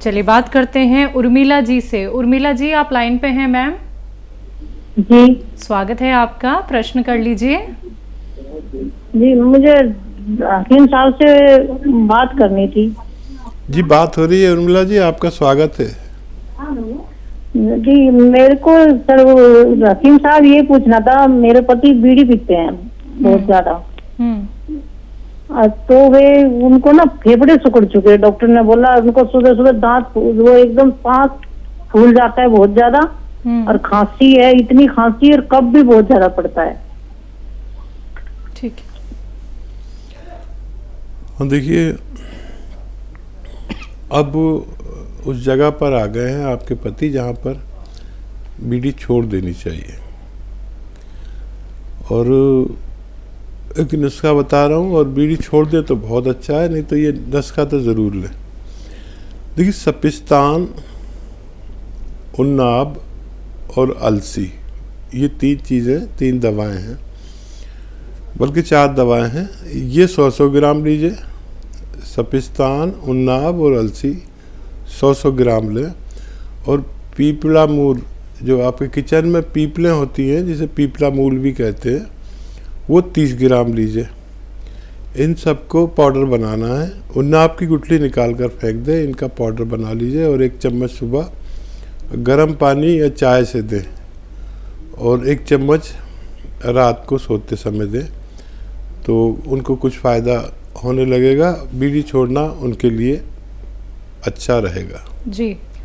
चलिए बात करते हैं उर्मिला जी से। उर्मिला जी आप लाइन पे हैं मैम? जी स्वागत है आपका, प्रश्न कर लीजिए। जी, मुझे हकीम साहब से बात करनी थी। जी बात हो रही है उर्मिला जी, आपका स्वागत है। जी मेरे को सर वो हकीम साहब ये पूछना था, मेरे पति बीड़ी पीते हैं बहुत ज्यादा। तो वे उनको ना फेफड़े सिकुड़ चुके, डॉक्टर ने बोला उनको सुबह सुबह दांत वो एकदम सांस फूल जाता है बहुत ज्यादा, और खांसी है, इतनी खांसी और कफ भी बहुत ज्यादा पड़ता है। ठीक है। हाँ देखिए, अब उस जगह पर आ गए हैं आपके पति जहाँ पर बीड़ी छोड़ देनी चाहिए। और एक नुस्खा बता रहा हूँ, और बीड़ी छोड़ दे तो बहुत अच्छा है, नहीं तो ये नुस्खा तो ज़रूर लें। देखिए सपिस्तान, उन्नाब और अलसी, ये 3 चीज़ें, 3 दवाएं हैं, बल्कि 4 दवाएं हैं। ये 100-100 ग्राम लीजिए। सपिस्तान, उन्नाब और अलसी 100-100 ग्राम लें। और पीपला मूल, जो आपके किचन में पीपलें होती हैं जिसे पीपला मूल भी कहते हैं, वो 30 ग्राम लीजिए। इन सबको पाउडर बनाना है। उन्नाब की गुठली निकाल कर फेंक दें, इनका पाउडर बना लीजिए और 1 चम्मच सुबह गर्म पानी या चाय से दें, और 1 चम्मच रात को सोते समय दें, तो उनको कुछ फ़ायदा होने लगेगा। बीड़ी छोड़ना उनके लिए अच्छा रहेगा। जी।